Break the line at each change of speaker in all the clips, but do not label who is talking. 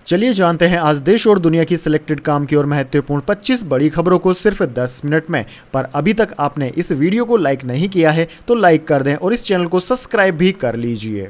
चलिए जानते हैं आज देश और दुनिया की सिलेक्टेड काम की और महत्वपूर्ण 25 बड़ी खबरों को सिर्फ 10 मिनट में। पर अभी तक आपने इस वीडियो को लाइक नहीं किया है तो लाइक कर दें और इस चैनल को सब्सक्राइब भी कर लीजिए।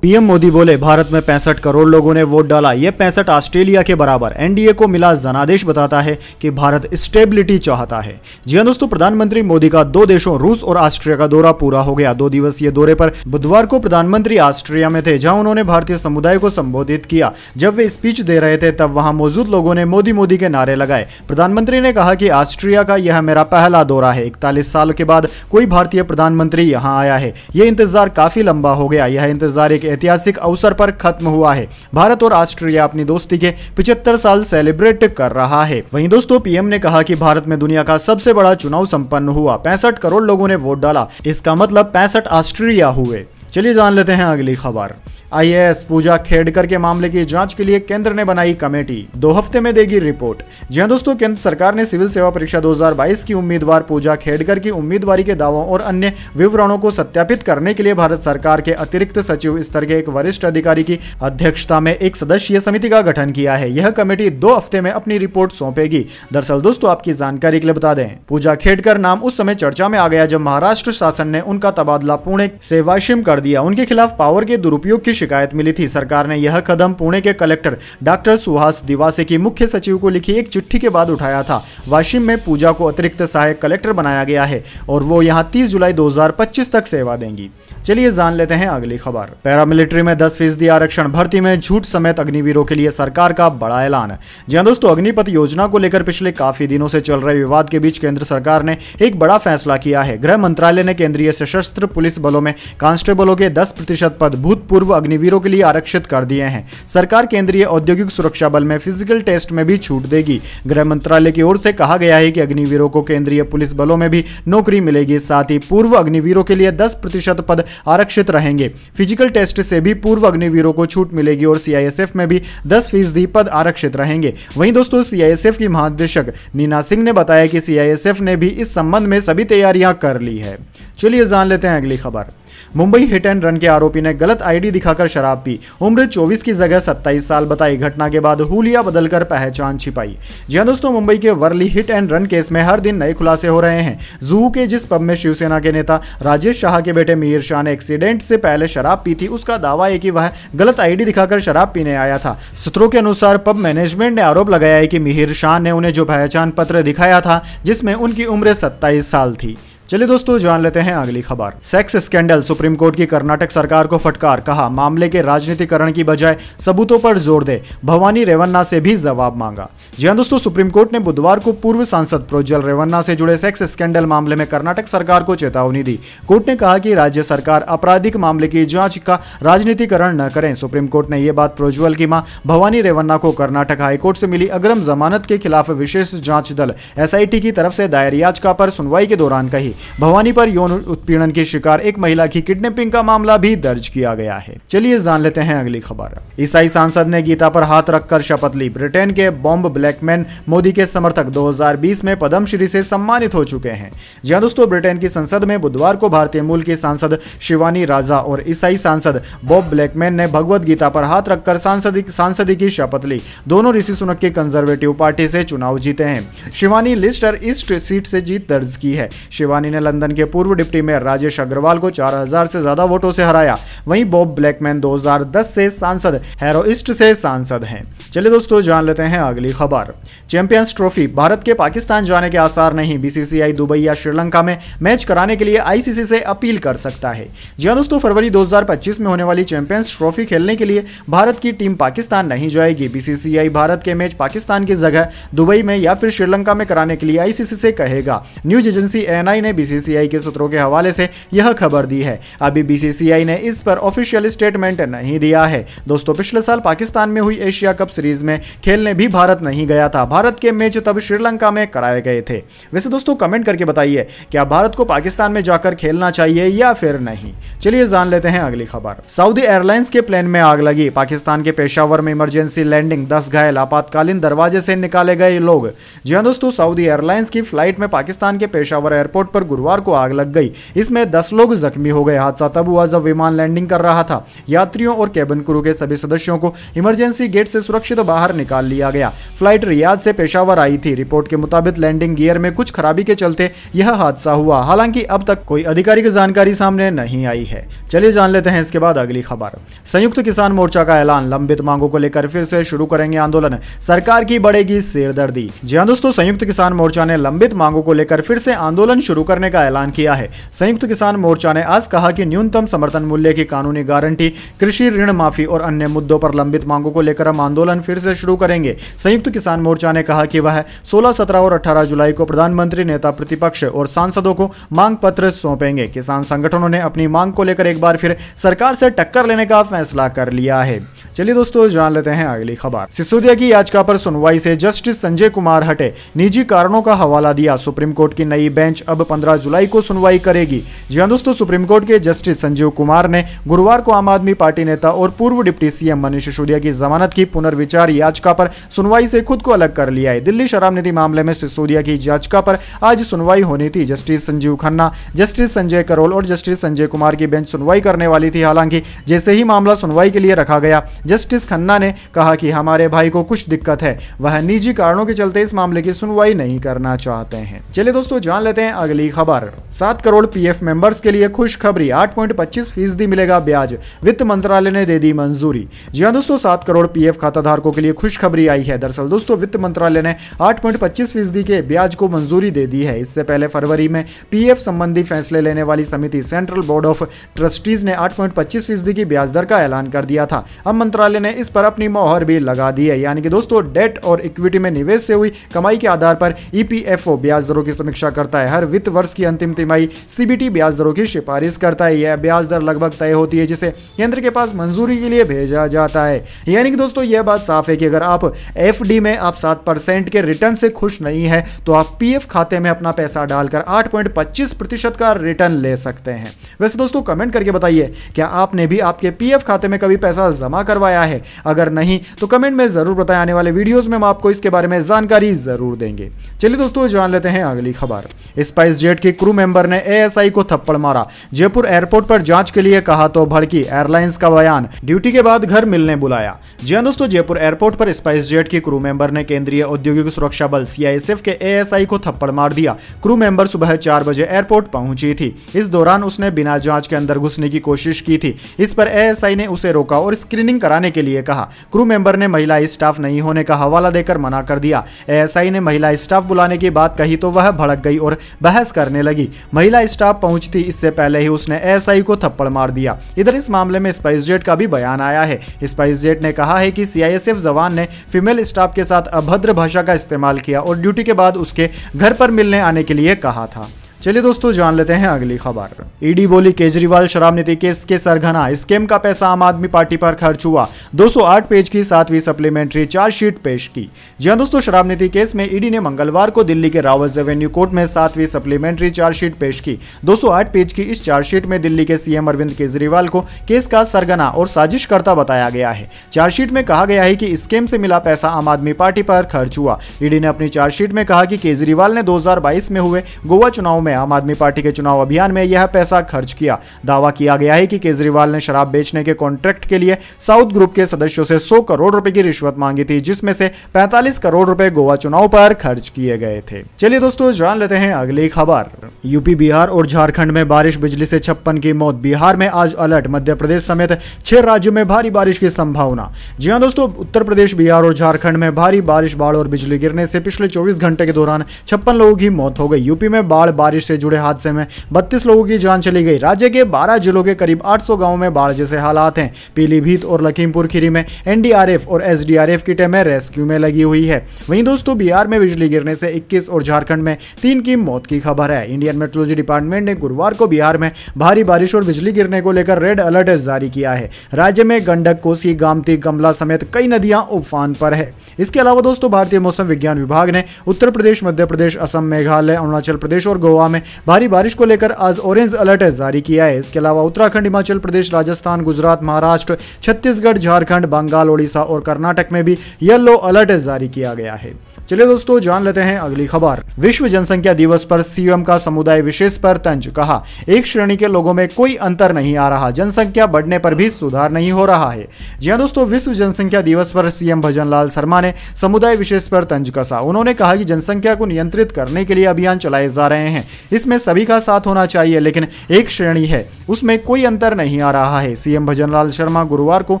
पीएम मोदी बोले, भारत में 65 करोड़ लोगों ने वोट डाला, ये 65 ऑस्ट्रेलिया के बराबर। एनडीए को मिला जनादेश बताता है कि भारत स्टेबिलिटी चाहता है। जी हां दोस्तों, प्रधानमंत्री मोदी का 2 देशों रूस और ऑस्ट्रिया का दौरा पूरा हो गया। 2 दिवसीय दौरे पर बुधवार को प्रधानमंत्री ऑस्ट्रिया में थे, जहां उन्होंने भारतीय समुदाय को संबोधित किया। जब वे स्पीच दे रहे थे तब वहां मौजूद लोगों ने मोदी मोदी के नारे लगाए। प्रधानमंत्री ने कहा कि ऑस्ट्रिया का यह मेरा पहला दौरा है। 41 साल के बाद कोई भारतीय प्रधानमंत्री यहां आया है। यह इंतजार काफी लंबा हो गया। यह इंतजार एक ऐतिहासिक अवसर पर खत्म हुआ है। भारत और ऑस्ट्रेलिया अपनी दोस्ती के 75 साल सेलिब्रेट कर रहा है। वहीं दोस्तों, पीएम ने कहा कि भारत में दुनिया का सबसे बड़ा चुनाव संपन्न हुआ। 65 करोड़ लोगों ने वोट डाला, इसका मतलब 65 ऑस्ट्रेलिया हुए। चलिए जान लेते हैं अगली खबर। आईएएस पूजा खेड़कर के मामले की जांच के लिए केंद्र ने बनाई कमेटी, 2 हफ्ते में देगी रिपोर्ट। जी हां दोस्तों, केंद्र सरकार ने सिविल सेवा परीक्षा 2022 की उम्मीदवार पूजा खेड़कर की उम्मीदवारी के दावों और अन्य विवरणों को सत्यापित करने के लिए भारत सरकार के अतिरिक्त सचिव स्तर के एक वरिष्ठ अधिकारी की अध्यक्षता में एक सदस्यीय समिति का गठन किया है। यह कमेटी 2 हफ्ते में अपनी रिपोर्ट सौंपेगी। दरअसल दोस्तों, आपकी जानकारी के लिए बता दें, पूजा खेड़कर नाम उस समय चर्चा में आ गया जब महाराष्ट्र शासन ने उनका तबादला पुणे से वाशिम कर दिया। उनके खिलाफ पावर के दुरुपयोग की शिकायत मिली थी। सरकार ने यह कदम पुणे के कलेक्टर डॉक्टर सुहास दिवासे की मुख्य सचिव को लिखी एक चिट्ठी के बाद उठाया था। वाशिम में पूजा को अतिरिक्त सहायक कलेक्टर बनाया गया है और वो यहां 30 जुलाई 2025 तक सेवा देंगी। चलिए जान लेते हैं अगली खबर। पैरामिलिट्री में 10% आरक्षण, भर्ती में छूट समेत अग्निवीरों के लिए सरकार का बड़ा ऐलान। जी हां दोस्तों, अग्निपथ योजना को लेकर पिछले काफी दिनों से चल रहे विवाद के बीच केंद्र सरकार ने एक बड़ा फैसला किया है। गृह मंत्रालय ने केंद्रीय सशस्त्र पुलिस बलों में कांस्टेबलों के 10% पद भूतपूर्व अग्निवीरों के लिए आरक्षित कर दिए हैं। सरकार केंद्रीय औद्योगिक सुरक्षा बल में फिजिकल टेस्ट में भी छूट देगी। गृह मंत्रालय की ओर से कहा गया है कि अग्निवीरों को केंद्रीय पुलिस बलों में भी नौकरी मिलेगी। साथ ही पूर्व अग्निवीरों के लिए 10% पद आरक्षित रहेंगे। फिजिकल टेस्ट से भी पूर्व अग्निवीरों को छूट मिलेगी और सीआईएसएफ में भी 10% पद आरक्षित रहेंगे। वहीं दोस्तों, सीआईएसएफ की महानिदेशक नीना सिंह ने बताया कि सीआईएसएफ ने भी इस संबंध में सभी तैयारियां कर ली है। चलिए जान लेते हैं अगली खबर। मुंबई हिट एंड रन के आरोपी ने गलत आईडी दिखाकर शराब पी, उम्र 24 की जगह 27 साल बताई। घटना के बाद हुलिया बदलकर पहचान छिपाई। जी हां दोस्तों, मुंबई के Worli hit and run case में हर दिन नए खुलासे हो रहे हैं। जुहू के जिस पब में शिवसेना के नेता राजेश शाह के बेटे मिहिर शाह ने एक्सीडेंट से पहले शराब पी थी, उसका दावा है कि वह गलत आईडी दिखाकर शराब पीने आया था। सूत्रों के अनुसार पब मैनेजमेंट ने आरोप लगाया है कि मिहिर शाह ने उन्हें जो पहचान पत्र दिखाया था जिसमें उनकी उम्र 27 साल थी। चलिए दोस्तों, जान लेते हैं अगली खबर। सेक्स स्कैंडल, सुप्रीम कोर्ट की कर्नाटक सरकार को फटकार। कहा, मामले के राजनीतिकरण की बजाय सबूतों पर जोर दे। भवानी रेवन्ना से भी जवाब मांगा। जी हां दोस्तों, सुप्रीम कोर्ट ने बुधवार को पूर्व सांसद प्रोज्वल रेवन्ना से जुड़े सेक्स स्कैंडल मामले में कर्नाटक सरकार को चेतावनी दी। कोर्ट ने कहा कि राज्य सरकार आपराधिक मामले की जांच का राजनीतिकरण न करें। सुप्रीम कोर्ट ने यह बात प्रोज्वल की मां भवानी रेवन्ना को कर्नाटक हाईकोर्ट से मिली अग्रिम जमानत के खिलाफ विशेष जांच दल एसआईटी की तरफ से दायर याचिका पर सुनवाई के दौरान कही। भवानी पर यौन उत्पीड़न की शिकार एक महिला की किडनैपिंग का मामला भी दर्ज किया गया है। चलिए जान लेते हैं अगली खबर। ईसाई सांसद ने गीता पर हाथ रखकर शपथ ली। ब्रिटेन के बॉम्ब ब्लैकमैन मोदी के समर्थक 2020 में पद्मश्री से सम्मानित हो चुके हैं। जी हां दोस्तों, ब्रिटेन की संसद में बुधवार को भारतीय मूल की सांसद शिवानी राजा और ईसाई सांसद बॉब ब्लैकमैन ने भगवद गीता पर हाथ रखकर सांसदी की शपथ ली। दोनों ऋषि सुनक की कंजर्वेटिव पार्टी से चुनाव जीते हैं। शिवानी लिस्टर ईस्ट सीट से जीत दर्ज की है। शिवानी ने लंदन के पूर्व डिप्टी मेयर राजेश अग्रवाल को 4000 से ज्यादा वोटों से हराया। वहीं बॉब ब्लैकमैन 2010 से सांसद हैरो ईस्ट से सांसद हैं। चलिए दोस्तों, जान लेते हैं अगली खबर। चैंपियंस ट्रॉफी, भारत के पाकिस्तान जाने के आसार नहीं। बीसीसीआई दुबई या श्रीलंका में मैच कराने के लिए आईसीसी से अपील कर सकता है। जी हां दोस्तों, फरवरी 2025 में होने वाली चैंपियंस ट्रॉफी खेलने के लिए भारत की टीम पाकिस्तान नहीं जाएगी। बीसीसीआई भारत के मैच पाकिस्तान की जगह दुबई में या फिर श्रीलंका में कराने के लिए आईसीसी से कहेगा। न्यूज एजेंसी एएनआई ने बीसीसीआई के सूत्रों के हवाले से यह खबर दी है। अभी बीसीसीआई ने इस पर ऑफिशियल स्टेटमेंट नहीं दिया है। दोस्तों, पिछले साल पाकिस्तान में हुई एशिया कप सीरीज में खेलने भी भारत नहीं नहीं गया था। भारत के मैच तब श्रीलंका में कराए गए थे। वैसे दोस्तों कमेंट करके बताइए, क्या भारत को पाकिस्तान में जाकर खेलना चाहिए या फिर नहीं। चलिए जान लेते हैं अगली खबर। सऊदी एयरलाइंस के प्लेन में आग लगी, पाकिस्तान के पेशावर में इमरजेंसी लैंडिंग, 10 घायल, आपातकालीन दरवाजे से निकाले गए लोग। जी हां दोस्तों, सऊदी एयरलाइंस की फ्लाइट में पाकिस्तान के पेशावर एयरपोर्ट पर गुरुवार को आग लग गई। इसमें 10 लोग जख्मी हो गए। हादसा तब हुआ जब विमान लैंडिंग कर रहा था। यात्रियों और केबिन क्रू के सभी सदस्यों को इमरजेंसी गेट से सुरक्षित बाहर निकाल लिया गया। फ्लाइट रियाद से पेशावर आई थी। रिपोर्ट के मुताबिक लैंडिंग गियर में कुछ खराबी के चलते यह हादसा हुआ। हालांकि अब तक कोई आधिकारिक जानकारी सामने नहीं आई है। चलिए जान लेते हैं इसके बाद अगली खबर। संयुक्त किसान मोर्चा का ऐलान, लंबित मांगों को लेकर फिर से शुरू करेंगे आंदोलन, सरकार की बढ़ेगी सिरदर्दी। जी हां दोस्तों, संयुक्त किसान मोर्चा ने लंबित मांगों को लेकर फिर से आंदोलन शुरू करने का ऐलान किया है। संयुक्त किसान मोर्चा ने आज कहा कि न्यूनतम समर्थन मूल्य की कानूनी गारंटी, कृषि ऋण माफी और अन्य मुद्दों पर लंबित मांगों को लेकर हम आंदोलन फिर से शुरू करेंगे। संयुक्त किसान मोर्चा ने कहा कि वह 16, 17 और 18 जुलाई को प्रधानमंत्री, नेता प्रतिपक्ष और सांसदों को मांग पत्र सौंपेंगे। किसान संगठनों ने अपनी मांग को लेकर एक बार फिर सरकार से टक्कर लेने का फैसला कर लिया है। चलिए दोस्तों जान लेते हैं अगली खबर। सिसोदिया की याचिका पर सुनवाई से जस्टिस संजय कुमार हटे, निजी कारणों का हवाला दिया। सुप्रीम कोर्ट की नई बेंच अब 15 जुलाई को सुनवाई करेगी। जी हां दोस्तों, सुप्रीम कोर्ट के जस्टिस संजीव कुमार ने गुरुवार को आम आदमी पार्टी नेता और पूर्व डिप्टी सीएम मनीष सिसोदिया की जमानत की पुनर्विचार याचिका पर सुनवाई से खुद को अलग कर लिया है। दिल्ली शराब नीति मामले में सिसोदिया की याचिका पर आज सुनवाई होनी थी। जस्टिस संजीव खन्ना, जस्टिस संजय करोल और जस्टिस संजय कुमार की बेंच सुनवाई करने वाली थी। हालांकि जैसे ही मामला सुनवाई के लिए रखा गया, जस्टिस खन्ना ने कहा कि हमारे भाई को कुछ दिक्कत है, वह निजी कारणों के चलते इस मामले की सुनवाई नहीं करना चाहते हैं। चलिए दोस्तों जान लेते हैं अगली खबर। 7 करोड़ पीएफ मेंबर्स के लिए खुशखबरी, 8.25% मिलेगा ब्याज, वित्त मंत्रालय ने दे दी मंजूरी। जी हां दोस्तों, 7 करोड़ पीएफ खाताधारकों के लिए खुशखबरी आई है। दरअसल दोस्तों, वित्त मंत्रालय ने 8.25% के ब्याज को मंजूरी दे दी है। इससे पहले फरवरी में पीएफ संबंधी फैसले लेने वाली समिति सेंट्रल बोर्ड ऑफ ट्रस्टीज ने 8.25% की ब्याज दर का ऐलान कर दिया था। अब मंत्रालय ने इस पर अपनी मोहर भी लगा दी है। यानी कि दोस्तों, डेट और इक्विटी में निवेश से हुई कमाई के आधार पर ईपीएफओ ब्याज दरों की समीक्षा करता है। हर वित्त वर्ष की अंतिम तिमाही सीबीटी ब्याज दरों की सिफारिश करता है। यह ब्याज दर लगभग तय होती है, जिसे केंद्र के पास मंजूरी के लिए भेजा जाता है। यानी कि दोस्तों, यह बात साफ है कि अगर आप एफडी में आप 7% के रिटर्न से खुश नहीं है, तो आप पीएफ खाते में अपना पैसा डालकर 8.25% का रिटर्न ले सकते हैं। वैसे दोस्तों कमेंट करके बताइए, क्या आपने भी आपके पीएफ खाते में कभी पैसा जमा करवाया है? अगर नहीं तो कमेंट में जरूर बताएं। आने वाले वीडियोस में हम आपको इसके बारे में जानकारी जरूर देंगे। चलिए दोस्तों जान लेते हैं अगली खबर। स्पाइस जेट के क्रू मेंबर ने एएसआई को थप्पड़ मारा, जयपुर एयरपोर्ट पर जांच के लिए कहा तो भड़की, एयरलाइंस का बयान, ड्यूटी के बाद घर मिलने बुलाया। जी हां दोस्तों, जयपुर एयरपोर्ट पर स्पाइस जेट के क्रू मेंबर ने केंद्रीय औद्योगिक सुरक्षा बल सीआईएसएफ के एएसआई को थप्पड़ मार दिया। क्रू मेंबर सुबह 4 बजे एयरपोर्ट पहुंची थी। इस दौरान उसने बिना जांच के अंदर घुसने की कोशिश की थी। इस पर एएसआई ने उसे रोका और स्क्रीनिंग कराने के लिए कहा। क्रू मेंबर ने महिला स्टाफ नहीं होने का हवाला देकर मना कर दिया। एएसआई ने महिला स्टाफ बुलाने की बात कही तो वह भड़क गई और बहस करने लगी। महिला स्टाफ पहुंचती इससे पहले ही उसने एएसआई को थप्पड़ मार दिया। इधर इस मामले में स्पाइस जेट का भी बयान आया है। स्पाइस जेट ने कहा है कि सीआईएसएफ जवान ने फीमेल स्टाफ के साथ अभद्र भाषा का इस्तेमाल किया और ड्यूटी के बाद उसके घर पर मिलने आने के लिए कहा था। चलिए दोस्तों जान लेते हैं अगली खबर। ईडी बोली केजरीवाल शराब नीति केस के सरगना, स्कैम का पैसा आम आदमी पार्टी पर खर्च हुआ। 208 पेज की 7वीं सप्लीमेंट्री चार्जशीट पेश की। जी हां दोस्तों, शराब नीति केस में ईडी ने मंगलवार को दिल्ली के रावत एवेन्यू कोर्ट में 7वीं सप्लीमेंट्री चार्जशीट पेश की। 208 पेज की इस चार्जशीट में दिल्ली के सीएम अरविंद केजरीवाल को केस का सरगना और साजिशकर्ता बताया गया है। चार्जशीट में कहा गया है कि स्कैम से मिला पैसा आम आदमी पार्टी पर खर्च हुआ। ईडी ने अपनी चार्जशीट में कहा कि केजरीवाल ने 2022 में हुए गोवा चुनाव में आम आदमी पार्टी के चुनाव अभियान में यह पैसा खर्च किया। दावा किया गया है कि केजरीवाल ने शराब बेचने के कॉन्ट्रैक्ट के लिए साउथ ग्रुप के सदस्यों से 100 करोड़ रुपए की रिश्वत मांगी थी, जिसमें से 45 करोड़ रुपए गोवा चुनाव पर खर्च किए गए थे। चलिए दोस्तों जान लेते हैं अगली खबर। यूपी, बिहार और झारखंड में बारिश, बिजली से 56 की मौत। बिहार में आज अलर्ट, मध्य प्रदेश समेत 6 राज्यों में भारी बारिश की संभावना। जी हां दोस्तों, उत्तर प्रदेश, बिहार और झारखंड में भारी बारिश, बाढ़ और बिजली गिरने से पिछले 24 घंटे के दौरान 56 लोगों की मौत हो गई। यूपी में बाढ़, बारिश से जुड़े हादसे में 32 लोगों की जान चली गई। राज्य के 12 जिलों के करीब 800 गांवों में बाढ़ जैसे हालात हैं। पीलीभीत और लखीमपुर खीरी में एनडीआरएफ और एसडीआरएफ की टीमें रेस्क्यू में लगी हुई है। वहीं दोस्तों, बिहार में बिजली गिरने से 21 और झारखंड में 3 की मौत की खबर है। इंडियन मेट्रोलॉजी डिपार्टमेंट ने गुरुवार को बिहार में भारी बारिश और बिजली गिरने को लेकर रेड अलर्ट जारी किया है। राज्य में गंडक, कोसी, गामती, कमला समेत कई नदियां उफान पर है। इसके अलावा दोस्तों भारतीय मौसम विज्ञान विभाग ने उत्तर प्रदेश, मध्य प्रदेश, असम, मेघालय, अरुणाचल प्रदेश और गोवा में भारी बारिश को लेकर आज ऑरेंज अलर्ट जारी किया है। इसके अलावा उत्तराखंड, हिमाचल प्रदेश, राजस्थान, गुजरात, महाराष्ट्र, छत्तीसगढ़, झारखंड, बंगाल, ओडिशा और कर्नाटक में भी येलो अलर्ट जारी किया गया है। चलिए दोस्तों जान लेते हैं अगली खबर। विश्व जनसंख्या दिवस पर सीएम का समुदाय विशेष पर तंज, कहा एक श्रेणी के लोगों में कोई अंतर नहीं आ रहा, जनसंख्या बढ़ने पर भी सुधार नहीं हो रहा है। जी हां दोस्तों, विश्व जनसंख्या दिवस पर सीएम भजनलाल शर्मा ने समुदाय विशेष पर तंज कसा। उन्होंने कहा कि जनसंख्या को नियंत्रित करने के लिए अभियान चलाए जा रहे हैं, इसमें सभी का साथ होना चाहिए, लेकिन एक श्रेणी है उसमें कोई अंतर नहीं आ रहा है। सीएम भजनलाल शर्मा गुरुवार को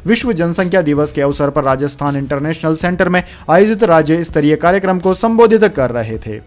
विश्व जनसंख्या दिवस के अवसर पर राजस्थान इंटरनेशनल सेंटर में आयोजित राज्य स्तरीय कार्यक्रम को संबोधित कर रहे थे।